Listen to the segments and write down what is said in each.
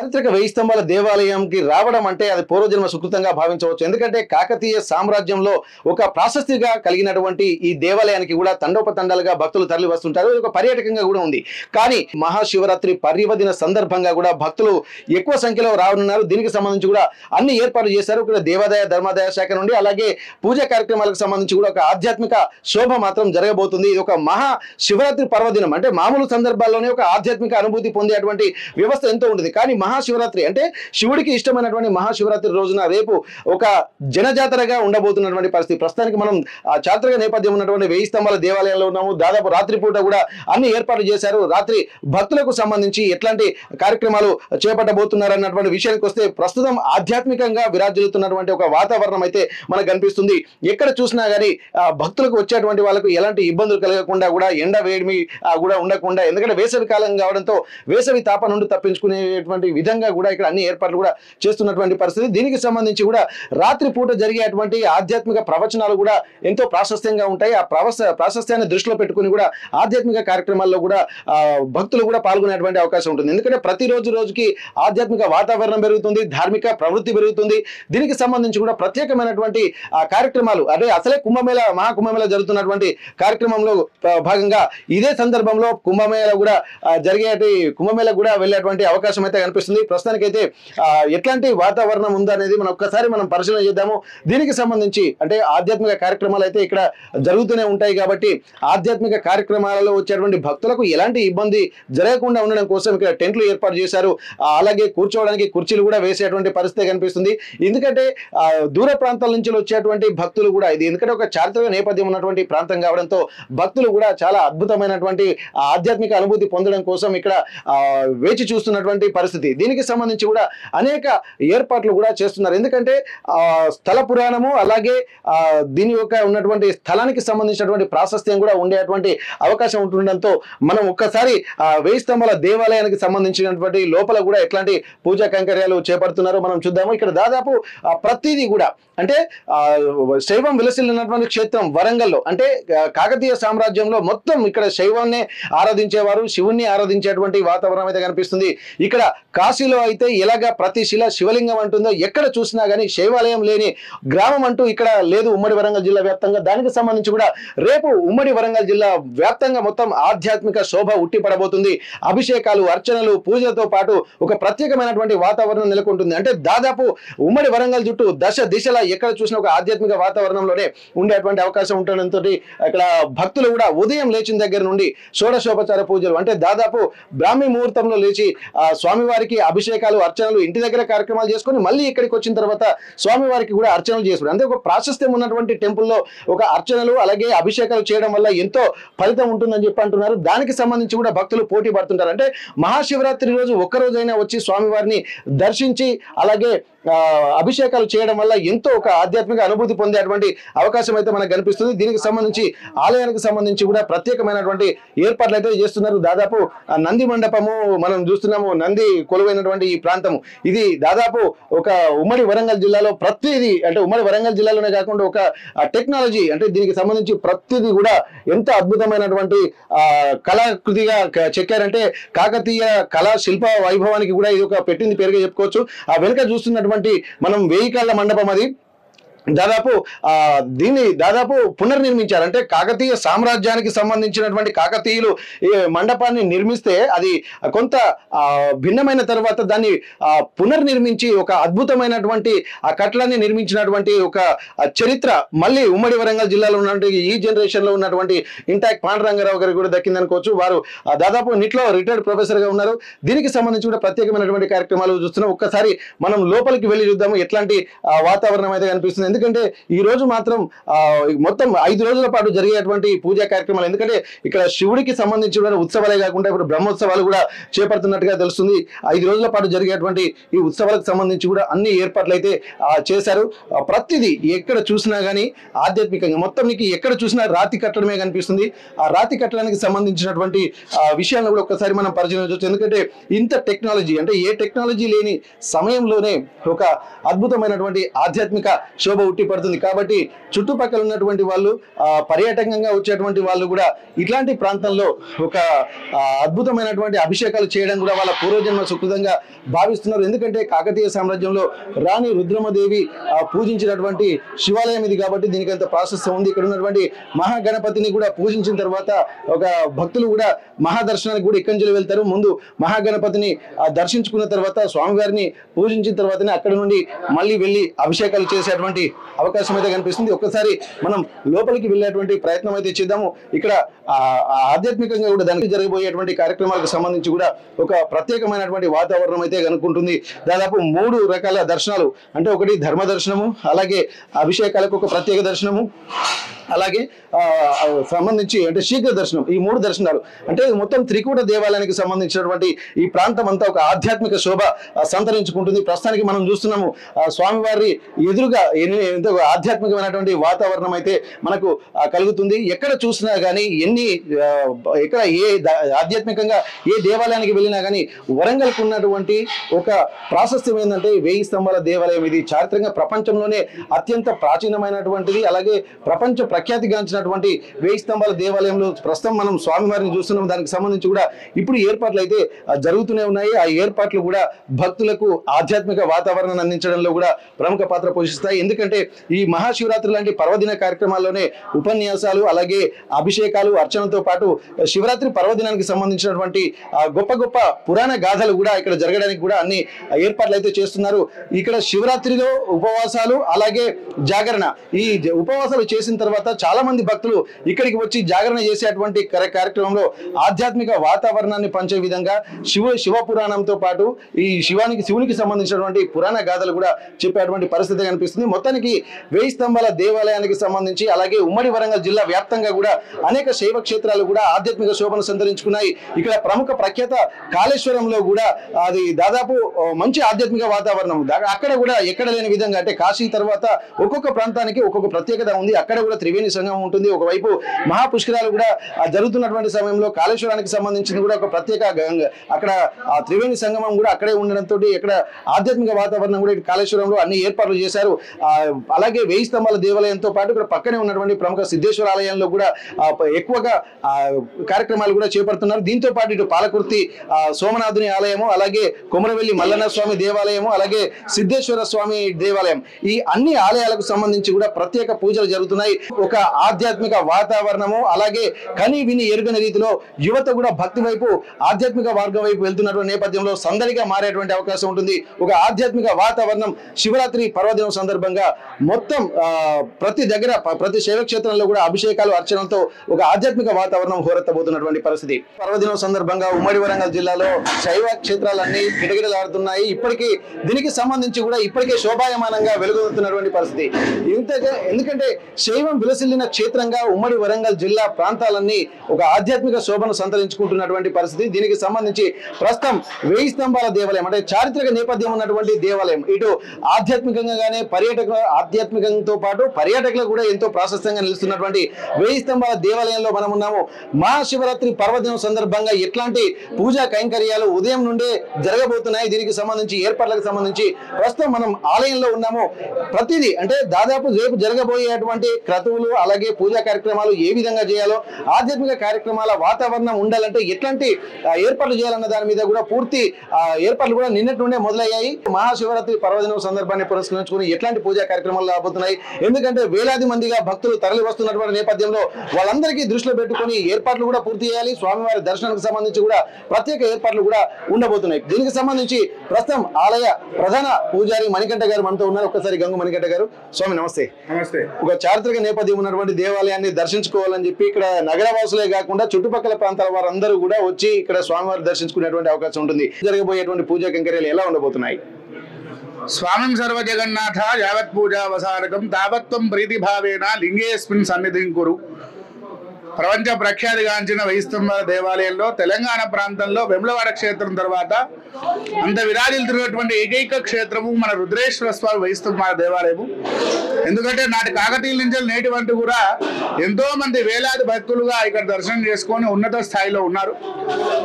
చారిత్రక వెయ్యి స్తంభాల దేవాలయంకి రావడం అంటే అది పూర్వజన్మ సుకృతంగా భావించవచ్చు. ఎందుకంటే కాకతీయ సామ్రాజ్యంలో ఒక ప్రాశస్తిగా కలిగినటువంటి ఈ దేవాలయానికి కూడా తండోపతండాలుగా భక్తులు తరలి వస్తుంటారు. ఇది ఒక పర్యాటకంగా కూడా ఉంది. కానీ మహాశివరాత్రి పర్వదిన సందర్భంగా కూడా భక్తులు ఎక్కువ సంఖ్యలో రానున్నారు. దీనికి సంబంధించి కూడా అన్ని ఏర్పాట్లు చేశారు. ఇక్కడ దేవాదాయ ధర్మాదాయ శాఖ నుండి అలాగే పూజా కార్యక్రమాలకు సంబంధించి కూడా ఒక ఆధ్యాత్మిక శోభ మాత్రం జరగబోతుంది. ఇది ఒక మహా శివరాత్రి పర్వదినం అంటే మామూలు సందర్భాల్లోనే ఒక ఆధ్యాత్మిక అనుభూతి పొందేటువంటి వ్యవస్థ ఎంతో ఉంటుంది. కానీ మహాశివరాత్రి అంటే శివుడికి ఇష్టమైనటువంటి మహాశివరాత్రి రోజున రేపు ఒక జనజాతరగా ఉండబోతున్నటువంటి పరిస్థితి. ప్రస్తుతానికి మనం చారిత్రక నేపథ్యం ఉన్నటువంటి వెయ్యి స్తంభాల దేవాలయంలో ఉన్నాము. దాదాపు రాత్రిపూట కూడా అన్ని ఏర్పాట్లు చేశారు. రాత్రి భక్తులకు సంబంధించి ఎట్లాంటి కార్యక్రమాలు చేపట్టబోతున్నారు అన్నటువంటి విషయానికి వస్తే ప్రస్తుతం ఆధ్యాత్మికంగా విరాజిల్లుతున్నటువంటి ఒక వాతావరణం అయితే మనకు కనిపిస్తుంది. ఎక్కడ చూసినా కానీ భక్తులకు వచ్చేటువంటి వాళ్ళకు ఎలాంటి ఇబ్బందులు కలగకుండా కూడా ఎండ వేడిమి కూడా ఉండకుండా, ఎందుకంటే వేసవి కాలం కావడంతో వేసవి తాప నుండి తప్పించుకునేటువంటి విధంగా కూడా ఇక్కడ అన్ని ఏర్పాట్లు కూడా చేస్తున్నటువంటి పరిస్థితి. దీనికి సంబంధించి కూడా రాత్రి పూట జరిగేటువంటి ఆధ్యాత్మిక ప్రవచనాలు కూడా ఎంతో ప్రాశస్త్యంగా ఉంటాయి. ఆ ప్రాశస్త్యాన్ని దృష్టిలో పెట్టుకుని కూడా ఆధ్యాత్మిక కార్యక్రమాల్లో కూడా భక్తులు కూడా పాల్గొనేటువంటి అవకాశం ఉంటుంది. ఎందుకంటే ప్రతిరోజు రోజుకి ఆధ్యాత్మిక వాతావరణం పెరుగుతుంది, ధార్మిక ప్రవృత్తి పెరుగుతుంది. దీనికి సంబంధించి కూడా ప్రత్యేకమైనటువంటి కార్యక్రమాలు అంటే అసలే కుంభమేళ మహాకుంభమేళ జరుగుతున్నటువంటి కార్యక్రమంలో భాగంగా ఇదే సందర్భంలో కుంభమేళ కూడా కుంభమేళ కూడా వెళ్ళేటువంటి అవకాశం అయితే కనిపిస్తుంది. ప్రస్తుతానికైతే ఎట్లాంటి వాతావరణం ఉందనేది మనం పరిశీలన చేద్దాము. దీనికి సంబంధించి అంటే ఆధ్యాత్మిక కార్యక్రమాలు అయితే ఇక్కడ జరుగుతూనే ఉంటాయి కాబట్టి ఆధ్యాత్మిక కార్యక్రమాలలో వచ్చేటువంటి భక్తులకు ఎలాంటి ఇబ్బంది జరగకుండా ఉండడం కోసం ఇక్కడ టెంట్లు ఏర్పాటు చేశారు. అలాగే కూర్చోవడానికి కుర్చీలు కూడా వేసేటువంటి పరిస్థితి కనిపిస్తుంది. ఎందుకంటే దూర ప్రాంతాల నుంచి వచ్చేటువంటి భక్తులు కూడా ఇది ఎందుకంటే ఒక చారిత్రక నేపథ్యం ఉన్నటువంటి ప్రాంతం కావడంతో భక్తులు కూడా చాలా అద్భుతమైనటువంటి ఆధ్యాత్మిక అనుభూతి పొందడం కోసం ఇక్కడ వేచి చూస్తున్నటువంటి పరిస్థితి. దీనికి సంబంధించి కూడా అనేక ఏర్పాట్లు కూడా చేస్తున్నారు. ఎందుకంటే స్థల పురాణము అలాగే దీని యొక్క ఉన్నటువంటి స్థలానికి సంబంధించినటువంటి ప్రాశస్త్యం కూడా ఉండేటువంటి అవకాశం ఉంటుండడంతో మనం ఒక్కసారి వెయ్యి స్తంభాల దేవాలయానికి సంబంధించినటువంటి లోపల కూడా ఎట్లాంటి పూజా కైంకర్యాలు చేపడుతున్నారో మనం చూద్దాము. ఇక్కడ దాదాపు ప్రతిదీ కూడా అంటే శైవం విలసిల్లినటువంటి క్షేత్రం వరంగల్లో అంటే కాకతీయ సామ్రాజ్యంలో మొత్తం ఇక్కడ శైవాన్ని ఆరాధించేవారు, శివుణ్ణి ఆరాధించేటువంటి వాతావరణం అయితే కనిపిస్తుంది. ఇక్కడ కాశీలో అయితే ఎలాగా ప్రతి శిల శివలింగం అంటుందో ఎక్కడ చూసినా కానీ శైవాలయం లేని గ్రామం అంటూ ఇక్కడ లేదు ఉమ్మడి వరంగల్ జిల్లా వ్యాప్తంగా. దానికి సంబంధించి కూడా రేపు ఉమ్మడి వరంగల్ జిల్లా వ్యాప్తంగా మొత్తం ఆధ్యాత్మిక శోభ ఉట్టిపడబోతుంది. అభిషేకాలు, అర్చనలు, పూజలతో పాటు ఒక ప్రత్యేకమైనటువంటి వాతావరణం నెలకొంటుంది. అంటే దాదాపు ఉమ్మడి వరంగల్ చుట్టూ దశ దిశలా ఎక్కడ చూసినా ఒక ఆధ్యాత్మిక వాతావరణంలోనే ఉండేటువంటి అవకాశం ఉండడంతో ఇక్కడ భక్తులు కూడా ఉదయం లేచిన దగ్గర నుండి షోడశోపచార పూజలు అంటే దాదాపు బ్రాహ్మీ ముహూర్తంలో లేచి స్వామివారికి అభిషేకాలు, అర్చనలు ఇంటి దగ్గర కార్యక్రమాలు చేసుకొని మళ్ళీ ఇక్కడికి వచ్చిన తర్వాత స్వామివారికి కూడా అర్చనలు చేసుకుంటారు. అంటే ఒక ప్రాశస్త్యం ఉన్నటువంటి టెంపుల్లో ఒక అర్చనలు అలాగే అభిషేకాలు చేయడం వల్ల ఎంతో ఫలితం ఉంటుందని చెప్పి అంటున్నారు. దానికి సంబంధించి కూడా భక్తులు పోటీ పడుతుంటారు. అంటే మహాశివరాత్రి రోజు ఒక్కరోజైనా వచ్చి స్వామివారిని దర్శించి అలాగే అభిషేకాలు చేయడం వల్ల ఎంతో ఒక ఆధ్యాత్మిక అనుభూతి పొందేటువంటి అవకాశం అయితే మనకు కనిపిస్తుంది. దీనికి సంబంధించి ఆలయానికి సంబంధించి కూడా ప్రత్యేకమైనటువంటి ఏర్పాట్లు అయితే చేస్తున్నారు. దాదాపు నంది మండపము మనం చూస్తున్నాము, నంది కొలువైనటువంటి ఈ ప్రాంతము ఇది దాదాపు ఒక ఉమ్మడి వరంగల్ జిల్లాలో ప్రతిదీ అంటే ఉమ్మడి వరంగల్ జిల్లాలోనే కాకుండా ఒక టెక్నాలజీ అంటే దీనికి సంబంధించి ప్రతిదీ కూడా ఎంత అద్భుతమైనటువంటి కళాకృతిగా చెక్కారంటే కాకతీయ కళా శిల్ప వైభవానికి కూడా ఇది ఒక పెట్టింది పేరుగా చెప్పుకోవచ్చు. ఆ వెనుక చూస్తున్నటువంటి మనం 1000 కాళ్ళ మండపం అది దాదాపు పునర్నిర్మించారు. అంటే కాకతీయ సామ్రాజ్యానికి సంబంధించినటువంటి కాకతీయులు ఈ మండపాన్ని నిర్మిస్తే అది కొంత భిన్నమైన తర్వాత దాన్ని పునర్నిర్మించి ఒక అద్భుతమైనటువంటి ఆ కట్టడాన్ని నిర్మించినటువంటి ఒక చరిత్ర మళ్ళీ ఉమ్మడి వరంగల్ జిల్లాలో ఉన్నటువంటి ఈ జనరేషన్ లో ఉన్నటువంటి ఇంటాక్ట్ పాండురంగారావు గారికి కూడా దక్కిందనుకోవచ్చు. వారు దాదాపు నిట్లో రిటైర్డ్ ప్రొఫెసర్ గా ఉన్నారు. దీనికి సంబంధించి కూడా ప్రత్యేకమైనటువంటి కార్యక్రమాలు చూస్తున్నాం. ఒక్కసారి మనం లోపలికి వెళ్ళి చూద్దాము ఎట్లాంటి వాతావరణం అయితే కనిపిస్తుంది. ఎందుకంటే ఈ రోజు మాత్రం మొత్తం 5 రోజుల పాటు జరిగేటువంటి పూజా కార్యక్రమాలు ఎందుకంటే ఇక్కడ శివుడికి సంబంధించిన ఉత్సవాలే కాకుండా ఇప్పుడు బ్రహ్మోత్సవాలు కూడా చేపడుతున్నట్టుగా తెలుస్తుంది. 5 రోజుల పాటు జరిగేటువంటి ఈ ఉత్సవాలకు సంబంధించి కూడా అన్ని ఏర్పాట్లు అయితే చేశారు. ప్రతిదీ ఎక్కడ చూసినా కానీ ఆధ్యాత్మికంగా మొత్తం నీకు ఎక్కడ చూసినా రాతి కట్టడమే కనిపిస్తుంది. ఆ రాతి కట్టడానికి సంబంధించినటువంటి విషయాలను కూడా ఒక్కసారి మనం పరిశీలించవచ్చు. ఎందుకంటే ఇంత టెక్నాలజీ అంటే ఏ టెక్నాలజీ లేని సమయంలోనే ఒక అద్భుతమైనటువంటి ఆధ్యాత్మిక శోభ శోభ ఉట్టి పడుతుంది. కాబట్టి చుట్టుపక్కల ఉన్నటువంటి వాళ్ళు పర్యాటకంగా వచ్చేటువంటి వాళ్ళు కూడా ఇట్లాంటి ప్రాంతంలో ఒక అద్భుతమైనటువంటి అభిషేకాలు చేయడం కూడా వాళ్ళ పూర్వజన్మ సుకృతంగా భావిస్తున్నారు. ఎందుకంటే కాకతీయ సామ్రాజ్యంలో రాణి రుద్రమదేవి పూజించినటువంటి శివాలయం ఇది కాబట్టి దీనికి అంత ప్రాశస్త్యం ఉంది. ఇక్కడ ఉన్నటువంటి మహాగణపతిని కూడా పూజించిన తర్వాత ఒక భక్తులు కూడా మహాదర్శనానికి కూడా ఇక్కడి నుంచి వెళ్తారు. ముందు మహాగణపతిని దర్శించుకున్న తర్వాత స్వామివారిని పూజించిన తర్వాతనే అక్కడ నుండి మళ్ళీ వెళ్ళి అభిషేకాలు చేసేటువంటి అవకాశం అయితే కనిపిస్తుంది. ఒక్కసారి మనం లోపలికి వెళ్ళేటువంటి ప్రయత్నం అయితే చేద్దాము. ఇక్కడ ఆధ్యాత్మికంగా కూడా దానికి జరగబోయేటువంటి కార్యక్రమాలకు సంబంధించి కూడా ఒక ప్రత్యేకమైనటువంటి వాతావరణం అయితే కనుక్కుంటుంది. దాదాపు 3 రకాల దర్శనాలు అంటే ఒకటి ధర్మ దర్శనము, అలాగే అభిషేకాలకు ఒక ప్రత్యేక దర్శనము, అలాగే సంబంధించి అంటే శీఘ్ర దర్శనం, ఈ 3 దర్శనాలు అంటే మొత్తం త్రికూట దేవాలయానికి సంబంధించినటువంటి ఈ ప్రాంతం అంతా ఒక ఆధ్యాత్మిక శోభ సంతరించుకుంటుంది. ప్రస్తుతానికి మనం చూస్తున్నాము స్వామివారి ఎదురుగా ఎంతో ఆధ్యాత్మికమైనటువంటి వాతావరణం అయితే మనకు కలుగుతుంది. ఎక్కడ చూసినా కానీ ఎక్కడ ఆధ్యాత్మికంగా ఏ దేవాలయానికి వెళ్ళినా కానీ వరంగల్కు ఉన్నటువంటి ఒక ప్రాశస్త్యం ఏంటంటే 1000 స్తంభాల దేవాలయం. ఇది చారిత్రకంగా ప్రపంచంలోనే అత్యంత ప్రాచీనమైనటువంటిది, అలాగే ప్రపంచ ప్రఖ్యాతిగాంచినటువంటి 1000 స్తంభాల దేవాలయంలో ప్రస్తుతం మనం స్వామివారిని చూస్తున్నాం. దానికి సంబంధించి కూడా ఇప్పుడు ఏర్పాట్లు అయితే జరుగుతూనే ఉన్నాయి. ఆ ఏర్పాట్లు కూడా భక్తులకు ఆధ్యాత్మిక వాతావరణాన్ని అందించడంలో కూడా ప్రముఖ పాత్ర పోషిస్తాయి. ఎందుకంటే ఈ మహాశివరాత్రి లాంటి పర్వదిన కార్యక్రమాల్లోనే ఉపన్యాసాలు, అలాగే అభిషేకాలు, అర్చనతో పాటు శివరాత్రి పర్వదినానికి సంబంధించినటువంటి గొప్ప గొప్ప పురాణ గాథలు కూడా ఇక్కడ జరగడానికి కూడా అన్ని ఏర్పాట్లు అయితే చేస్తున్నారు. ఇక్కడ శివరాత్రిలో ఉపవాసాలు, అలాగే జాగరణ, ఈ ఉపవాసాలు చేసిన తర్వాత చాలా మంది భక్తులు ఇక్కడికి వచ్చి జాగరణ చేసేటువంటి కార్యక్రమంలో ఆధ్యాత్మిక వాతావరణాన్ని పంచే విధంగా శివ పురాణంతో పాటు ఈ శివునికి సంబంధించినటువంటి పురాణ గాథలు కూడా చెప్పేటువంటి పరిస్థితి కనిపిస్తుంది. మొత్తానికి 1000 స్తంభాల దేవాలయానికి సంబంధించి అలాగే ఉమ్మడి వరంగల్ జిల్లా వ్యాప్తంగా కూడా అనేక శైవ క్షేత్రాలు కూడా ఆధ్యాత్మిక శోభను సంతరించుకున్నాయి. ఇక్కడ ప్రముఖ ప్రఖ్యాత కాళేశ్వరంలో కూడా అది దాదాపు మంచి ఆధ్యాత్మిక వాతావరణం. అక్కడ కూడా ఎక్కడ లేని విధంగా అంటే కాశీ తర్వాత ఒక్కొక్క ప్రాంతానికి ఒక్కొక్క ప్రత్యేకత ఉంది. అక్కడ కూడా త్రివేణి సంగమం ఉంటుంది. ఒకవైపు మహాపుష్కరాలు కూడా జరుగుతున్నటువంటి సమయంలో కాళేశ్వరానికి సంబంధించింది కూడా ఒక ప్రత్యేక అక్కడ త్రివేణి సంగమం కూడా అక్కడే ఉండడంతో ఇక్కడ ఆధ్యాత్మిక వాతావరణం కూడా కాళేశ్వరంలో అన్ని ఏర్పాట్లు చేశారు. అలాగే 1000 స్తంభాల దేవాలయంతో పాటు ఇక్కడ పక్కనే ఉన్నటువంటి ప్రముఖ సిద్ధేశ్వర ఆలయంలో కూడా ఎక్కువగా కార్యక్రమాలు కూడా చేపడుతున్నారు. దీంతో పాటు ఇటు పాలకుర్తి సోమనాథుని ఆలయము, అలాగే కొమరవెల్లి మల్లన్న స్వామి దేవాలయము, అలాగే సిద్ధేశ్వర స్వామి దేవాలయం, ఈ అన్ని ఆలయాలకు సంబంధించి కూడా ప్రత్యేక పూజలు జరుగుతున్నాయి. ఒక ఆధ్యాత్మిక వాతావరణము, అలాగే కని విని ఎరుగని రీతిలో యువత కూడా భక్తి వైపు ఆధ్యాత్మిక మార్గం వైపు వెళ్తున్నటువంటి నేపథ్యంలో సందడిగా మారేటువంటి అవకాశం ఉంటుంది. ఒక ఆధ్యాత్మిక వాతావరణం శివరాత్రి పర్వదినం సందర్భంగా మొత్తం ప్రతి దగ్గర ప్రతి శైవ క్షేత్రంలో కూడా అభిషేకాలు, అర్చనలతో ఒక ఆధ్యాత్మిక వాతావరణం హోరెత్తబోతున్నటువంటి పరిస్థితి. పర్వదినం సందర్భంగా ఉమ్మడి వరంగల్ జిల్లాలో శైవ క్షేత్రాలన్నీ గిటగిటలాడుతున్నాయి. ఇప్పటికీ దీనికి సంబంధించి కూడా ఇప్పటికే శోభాయమానంగా వెలుగొందుతున్నటువంటి పరిస్థితి. ఎందుకంటే శైవం విలసిల్లిన క్షేత్రంగా ఉమ్మడి వరంగల్ జిల్లా ప్రాంతాలన్నీ ఒక ఆధ్యాత్మిక శోభను సంతరించుకుంటున్నటువంటి పరిస్థితి. దీనికి సంబంధించి ప్రస్తుతం 1000 స్తంభాల దేవాలయం అంటే చారిత్రక నేపథ్యం ఉన్నటువంటి దేవాలయం, ఇటు ఆధ్యాత్మికంగా గానే ఆధ్యాత్మికంతో పాటు పర్యాటకులకు కూడా ఎంతో ప్రాశస్త్యంగా నిలుస్తున్నటువంటి 1000 స్తంభాల దేవాలయంలో మనం ఉన్నాము. మహాశివరాత్రి పర్వదినం సందర్భంగా ఎట్లాంటి పూజా కైంకర్యాలు ఉదయం నుండే జరగబోతున్నాయి, దీనికి సంబంధించి ఏర్పాట్లకు సంబంధించి ప్రస్తుతం మనం ఆలయంలో ఉన్నాము. ప్రతిదీ అంటే దాదాపు రేపు జరగబోయేటువంటి క్రతువులు, అలాగే పూజా కార్యక్రమాలు ఏ విధంగా చేయాలో, ఆధ్యాత్మిక కార్యక్రమాల వాతావరణం ఉండాలంటే ఎట్లాంటి ఏర్పాట్లు చేయాలన్న దాని మీద కూడా పూర్తి ఏర్పాట్లు కూడా నిన్నటి నుండే మొదలయ్యాయి. మహాశివరాత్రి పర్వదినం సందర్భాన్ని పురస్కరించుకుని ఎట్లాంటి పూజా కార్యక్రమాలు రాబోతున్నాయి, ఎందుకంటే వేలాది మందిగా భక్తులు తరలి వస్తున్నటువంటి నేపథ్యంలో వాళ్ళందరికీ దృష్టిలో పెట్టుకుని ఏర్పాట్లు కూడా పూర్తి చేయాలి. స్వామివారి దర్శనానికి సంబంధించి కూడా ప్రత్యేక ఏర్పాట్లు కూడా ఉండబోతున్నాయి. దీనికి సంబంధించి ప్రస్తుతం ఆలయ ప్రధాన పూజారి మణికంఠ గారు మనతో ఉన్నారు. ఒక్కసారి గంగు మణికంఠ గారు, స్వామి నమస్తే. నమస్తే. ఒక చారిత్రక నేపథ్యం ఉన్నటువంటి దేవాలయాన్ని దర్శించుకోవాలని చెప్పి ఇక్కడ నగరవాసులే కాకుండా చుట్టుపక్కల ప్రాంతాల వారందరూ కూడా వచ్చి ఇక్కడ స్వామివారి దర్శించుకునేటువంటి అవకాశం ఉంటుంది. జరగబోయేటువంటి పూజా కైంకర్యాలు ఎలా ఉండబోతున్నాయి? స్వామిం సర్వజగన్నాథ యావత్ పూజావసారకం తావత్వం ప్రీతిభావేన లింగేస్మిన్ సన్నిధిం కురు. ప్రపంచ ప్రఖ్యాతిగాంచిన వెయ్యి స్తంభాల దేవాలయంలో తెలంగాణ ప్రాంతంలో వెములవాడ క్షేత్రం తర్వాత అంత విరాజిల్లుతున్నటువంటి ఏకైక క్షేత్రము మన రుద్రేశ్వర స్వామి వెయ్యి స్తంభాల దేవాలయము. ఎందుకంటే నాటి కాకతీయుల నుంచి నేటి వంటి కూడా ఎంతో మంది వేలాది భక్తులుగా ఇక్కడ దర్శనం చేసుకొని ఉన్నత స్థాయిలో ఉన్నారు.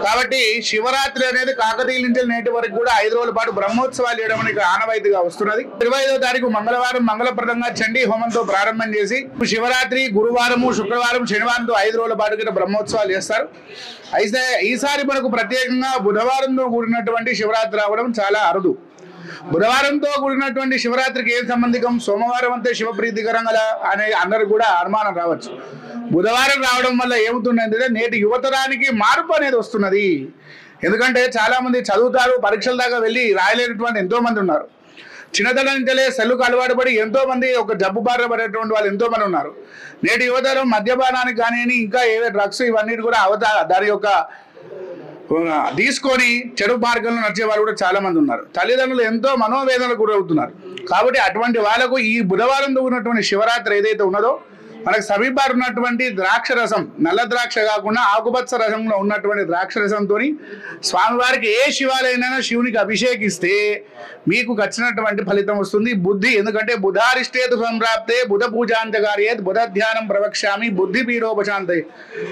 కాబట్టి శివరాత్రి అనేది కాకతీయుల నుంచి నేటి వరకు కూడా 5 రోజుల పాటు బ్రహ్మోత్సవాలు చేయడం అనేది ఆనవాయితీగా వస్తున్నది. 25వ తారీఖు మంగళవారం మంగళప్రదంగా చండీ హోమంతో ప్రారంభం చేసి శివరాత్రి గురువారము శుక్రవారం శనివారంతో 5 రోజుల పాటు కూడా బ్రహ్మోత్సవాలు చేస్తారు. అయితే ఈసారి మనకు ప్రత్యేకంగా బుధవారంతో కూడినటువంటి శివరాత్రి రావడం చాలా అరుదు. బుధవారంతో కూడినటువంటి శివరాత్రికి ఏం సంబంధికం? సోమవారం అంతే శివప్రీతికరంగా అనే అందరికి కూడా అనుమానం రావచ్చు. బుధవారం రావడం వల్ల ఏమవుతుందంటే నేటి యువతరానికి మార్పు అనేది వస్తున్నది. ఎందుకంటే చాలా మంది చదువుతారు, పరీక్షల దాకా వెళ్ళి రాయలేనటువంటి ఎంతో మంది ఉన్నారు. చిన్నతనం నుంచే సెల్లుకు అలవాటు పడి ఎంతో మంది ఒక జబ్బు బారిన పడేటువంటి వాళ్ళు ఎంతో మంది ఉన్నారు. నేటి యువతరం మద్యపానానికి కానీ ఇంకా ఏవే డ్రగ్స్ ఇవన్నీ కూడా దాని యొక్క తీసుకొని చెడు మార్గంలో నడిచే వాళ్ళు కూడా చాలా మంది ఉన్నారు. తల్లిదండ్రులు ఎంతో మనోవేదనకు గురవుతున్నారు. కాబట్టి అటువంటి వాళ్ళకు ఈ బుధవారంతో ఉన్నటువంటి శివరాత్రి ఏదైతే ఉన్నదో మనకు సమీపారు ఉన్నటువంటి ద్రాక్ష రసం, నల్ల ద్రాక్ష కాకుండా ఆకుపచ్చ రసంలో ఉన్నటువంటి ద్రాక్ష రసంతో స్వామివారికి ఏ శివాలయమైనా శివునికి అభిషేకిస్తే మీకు వచ్చినటువంటి ఫలితం వస్తుంది. బుద్ధి, ఎందుకంటే బుధారిష్టేతు సంప్రాప్తే బుధ పూజాంతకార్యేత్ బుధ ధ్యానం ప్రవక్ష్యామి బుద్ధి పీడోపశాంతే.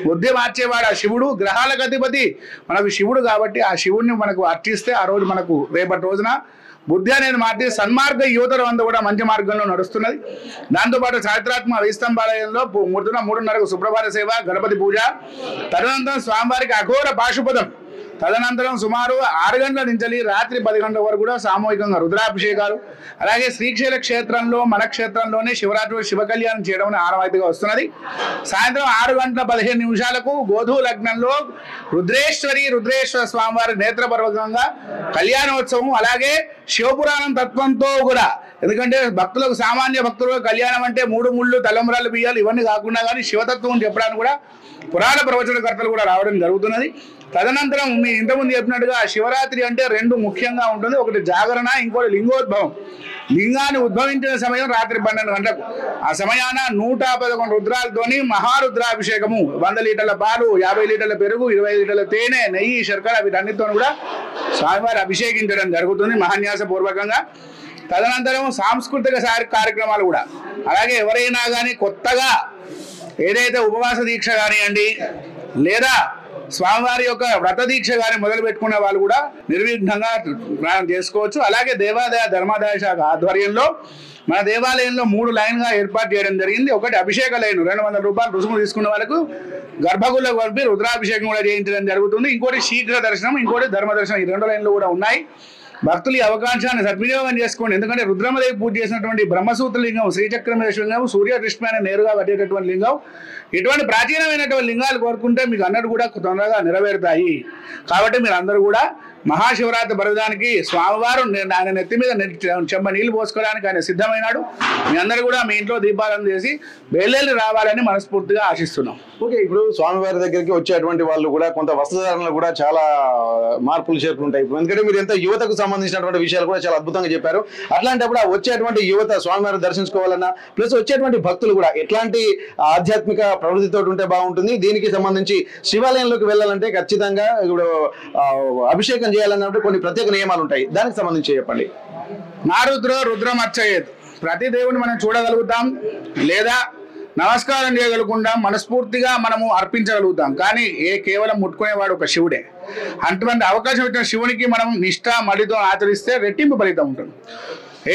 బుద్ధి మార్చేవాడు ఆ శివుడు, గ్రహాలకు అధిపతి మనకు శివుడు. కాబట్టి ఆ శివుడిని మనకు అర్చిస్తే ఆ రోజు మనకు రేపటి రోజున బుద్ధి అనేది మార్చి సన్మార్గ యువతరం అంతా కూడా మంచి మార్గంలో నడుస్తున్నది. దాంతోపాటు చారిత్రాత్మక వెయ్యి స్తంభాలయంలో 3:30కు సుప్రభాత సేవ, గణపతి పూజ, తదనంతరం స్వామివారికి అఘోర పాశుపదం, తదనంతరం సుమారు 6 గంటల నుంచి రాత్రి 10 గంటల వరకు కూడా సామూహికంగా రుద్రాభిషేకాలు. అలాగే శ్రీశైల క్షేత్రంలో మన క్షేత్రంలోనే శివరాత్రి శివ కళ్యాణం చేయడం ఆనవాయితీగా వస్తున్నది. సాయంత్రం 6:15 గోధు లగ్నంలో రుద్రేశ్వర స్వామివారి నేత్రపర్వకంగా కళ్యాణోత్సవం. అలాగే శివపురాణం తత్వంతో కూడా, ఎందుకంటే భక్తులకు సామాన్య భక్తులకు కళ్యాణం అంటే 3 ముళ్ళు తలంబ్రాలు బియ్యాలు ఇవన్నీ కాకుండా కానీ శివతత్వం చెప్పడానికి కూడా పురాణ ప్రవచనకర్తలు కూడా రావడం జరుగుతున్నది. తదనంతరం మీ ఇంతకుముందు చెప్పినట్టుగా శివరాత్రి అంటే 2 ముఖ్యంగా ఉంటుంది. ఒకటి జాగరణ, ఇంకోటి లింగోద్భవం. లింగాన్ని ఉద్భవించిన సమయం రాత్రి 12 గంటలకు. ఆ సమయాన 111 రుద్రాలతోని మహారుద్రాభిషేకము, 100 లీటర్ల పాలు, 50 లీటర్ల పెరుగు, 20 లీటర్ల తేనె, నెయ్యి, శర్కర వీటన్నిటితో కూడా స్వామివారి అభిషేకించడం జరుగుతుంది మహాన్యాస పూర్వకంగా. తదనంతరం సాంస్కృతిక కార్యక్రమాలు కూడా. అలాగే ఎవరైనా కానీ కొత్తగా ఏదైతే ఉపవాస దీక్ష కానివ్వండి లేదా స్వామివారి యొక్క వ్రత దీక్ష కానీ మొదలు పెట్టుకునే వాళ్ళు కూడా నిర్విఘ్నంగా ప్రయాణం చేసుకోవచ్చు. అలాగే దేవాదాయ ధర్మాదాయ శాఖ ఆధ్వర్యంలో మన దేవాలయంలో 3 లైన్గా ఏర్పాటు చేయడం జరిగింది. ఒకటి అభిషేక లైన్, 200 రూపాయలు రుసుము తీసుకున్న వాళ్ళకు గర్భగుడిలో కలిపి రుద్రాభిషేకం కూడా చేయించడం జరుగుతుంది. ఇంకోటి శీఘ్ర దర్శనం, ఇంకోటి ధర్మ దర్శనం. ఈ 2 లైన్లు కూడా ఉన్నాయి. భక్తులు ఈ అవకాశాన్ని సద్వినియోగం చేసుకోండి. ఎందుకంటే రుద్రమదేవి పూజ చేసినటువంటి బ్రహ్మసూత్ర లింగం, శ్రీచక్రమేశ్వర లింగం, సూర్యకృష్ణ నేరుగా పట్టేటటువంటి లింగం, ఇటువంటి ప్రాచీనమైనటువంటి లింగాలు కోరుకుంటే మీకు అన్నట్టు కూడా తొందరగా నెరవేరుతాయి. కాబట్టి మీరు అందరూ కూడా మహాశివరాత్రి పర్వదానికి స్వామివారు ఆయన నెత్తి మీద చెంబ నీళ్లు పోసుకోవడానికి ఆయన సిద్ధమైనాడు. మీ అందరూ కూడా మీ ఇంట్లో దీపాలను చేసి బయలుదేరి రావాలని మనస్ఫూర్తిగా ఆశిస్తున్నాం. ఓకే, ఇప్పుడు స్వామివారి దగ్గరికి వచ్చేటువంటి వాళ్ళు కూడా కొంత వస్త్రధారణలో కూడా చాలా మార్పులు చేరుకుంటాయి. ఎందుకంటే మీరు ఎంత యువతకు సంబంధించినటువంటి విషయాలు కూడా చాలా అద్భుతంగా చెప్పారు. అట్లాంటప్పుడు వచ్చేటువంటి యువత స్వామివారిని దర్శించుకోవాలన్నా ప్లస్ వచ్చేటువంటి భక్తులు కూడా ఎట్లాంటి ఆధ్యాత్మిక ప్రవృత్తితో ఉంటే బాగుంటుంది? దీనికి సంబంధించి శివాలయంలోకి వెళ్ళాలంటే ఖచ్చితంగా ఇప్పుడు అభిషేకం చేయాలన్నప్పుడు కొన్ని ప్రత్యేక నియమాలు ఉంటాయి. దానికి సంబంధించి చెప్పండి. రుద్రం అర్చయేత్. ప్రతి దేవుని మనం చూడగలుగుతాం లేదా నమస్కారం చేయగలుగుతాం, మనస్ఫూర్తిగా మనము అర్పించగలుగుతాం. కానీ కేవలం ముట్టుకునేవాడు ఒక శివుడే. అటువంటి అవకాశం ఇచ్చిన శివునికి మనం నిష్ఠ మడితో ఆచరిస్తే రెట్టింపు ఫలితం ఉంటుంది.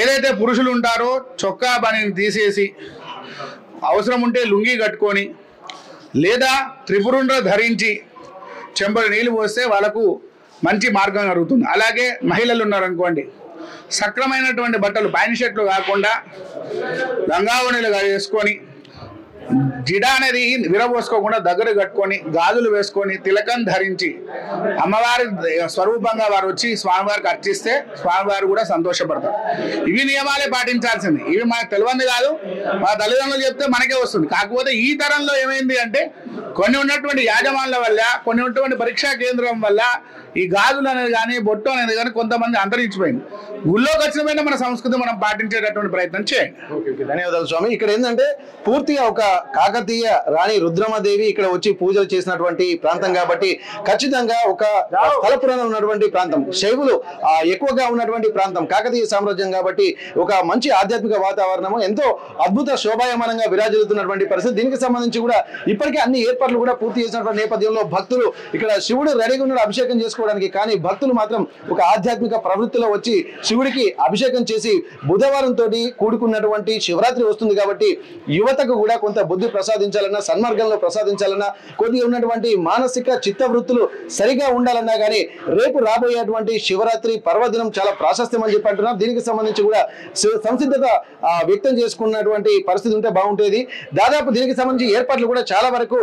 ఏదైతే పురుషులు ఉంటారో చొక్కా పనిని తీసేసి అవసరం ఉంటే లుంగి కట్టుకొని లేదా త్రిపురుండ్ర ధరించి చెంబడి నీళ్ళు పోస్తే వాళ్ళకు మంచి మార్గం జరుగుతుంది. అలాగే మహిళలు ఉన్నారనుకోండి, సక్రమైనటువంటి బట్టలు ప్యాంట్ షర్ట్లు కాకుండా లంగావణిలుగా వేసుకొని జిడా అనేది విరబోసుకోకుండా దగ్గర కట్టుకొని గాజులు వేసుకొని తిలకం ధరించి అమ్మవారి స్వరూపంగా వారు వచ్చి స్వామివారికి అర్చిస్తే స్వామివారు కూడా సంతోషపడతారు. ఇవి నియమాలే పాటించాల్సింది. ఇవి మనకు తెలియంది కాదు, మా తల్లిదండ్రులు చెప్తే మనకే వస్తుంది. కాకపోతే ఈ తరంలో ఏమైంది అంటే కొన్ని ఉన్నటువంటి యాజమాన్ల వల్ల, కొన్ని ఉన్నటువంటి పరీక్షా కేంద్రం వల్ల ఈ గాజులు అనేది కానీ బొట్టు అనేది కానీ కొంతమంది అంతరించిపోయింది. గుళ్ళోకి వచ్చిన మన సంస్కృతి మనం పాటించేటటువంటి ప్రయత్నం చేయండి. ధన్యవాదాలు స్వామి. ఇక్కడ ఏంటంటే పూర్తిగా ఒక కాకతీయ రాణి రుద్రమదేవి ఇక్కడ వచ్చి పూజలు చేసినటువంటి ప్రాంతం కాబట్టి ఖచ్చితంగా ఒక స్థల పురాణం ఉన్నటువంటి ప్రాంతం, శైవులు ఎక్కువగా ఉన్నటువంటి ప్రాంతం కాకతీయ సామ్రాజ్యం కాబట్టి ఒక మంచి ఆధ్యాత్మిక వాతావరణము ఎంతో అద్భుత శోభాయమానంగా విరాజిల్లుతున్నటువంటి పరిస్థితి. దీనికి సంబంధించి కూడా ఇప్పటికే అన్ని ఏర్పాట్లు కూడా పూర్తి చేసినటువంటి నేపథ్యంలో భక్తులు ఇక్కడ శివుడు రెడీగా ఉన్న అభిషేకం చేసుకోవడానికి, కానీ భక్తులు మాత్రం ఒక ఆధ్యాత్మిక ప్రవృత్తిలో వచ్చి శివుడికి అభిషేకం చేసి బుధవారం తోటి కూడుకున్నటువంటి శివరాత్రి వస్తుంది కాబట్టి యువతకు కూడా కొంత బుద్ధి ప్రసాదించాలన్నా, సన్మార్గంలో ప్రసాదించాలన్నా, కొద్దిగా ఉన్నటువంటి మానసిక చిత్తవృత్తులు సరిగా ఉండాలన్నా కానీ రేపు రాబోయేటువంటి శివరాత్రి పర్వదినం చాలా ప్రాశస్త్యం అని చెప్పి అంటున్నారు. దీనికి సంబంధించి కూడా సంసిద్ధత వ్యక్తం చేసుకున్నటువంటి పరిస్థితి ఉంటే బాగుంటేది. దాదాపు దీనికి సంబంధించి ఏర్పాట్లు కూడా చాలా వరకు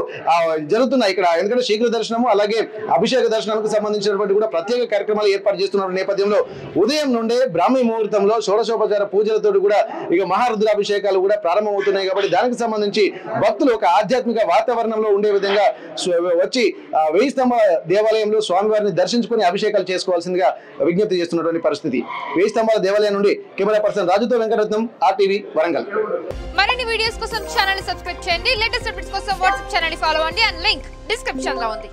జరుగుతున్నాయి ఇక్కడ. ఎందుకంటే శీఘ్ర దర్శనము అలాగే అభిషేక దర్శనానికి సంబంధించినటువంటి కూడా ప్రత్యేక కార్యక్రమాలు ఏర్పాటు చేస్తున్న నేపథ్యంలో ఉదయం నుండే బ్రాహ్మీ ముహూర్తంలో షోడశోపచార పూజలతో కూడా ఇక మహారుద్రాభిషేకాలు కూడా ప్రారంభమవుతున్నాయి కాబట్టి దానికి సంబంధించి భక్తులు ఒక ఆధ్యాత్మిక వాతావరణంలో ఉండే విధంగా వచ్చి 1000 స్తంభ దేవాలయంలో స్వామివారిని దర్శించుకుని అభిషేకాలు చేసుకోవాల్సిందిగా విజ్ఞప్తి చేస్తున్నటువంటి పరిస్థితి. 1000 స్తంభాల దేవాలయం నుండి కెమెరా పర్సన్ రాజుతో వెంకటరత్నం, RTV వరంగల్. మరిన్ని వీడియోస్ కోసం ఛానల్ ని సబ్స్క్రైబ్ చేయండి. లేటెస్ట్ అప్డేట్స్ కోసం వాట్సాప్ ఛానల్ ని ఫాలో అవ్వండి. అండ్ లింక్ డిస్క్రిప్షన్ లో ఉంది.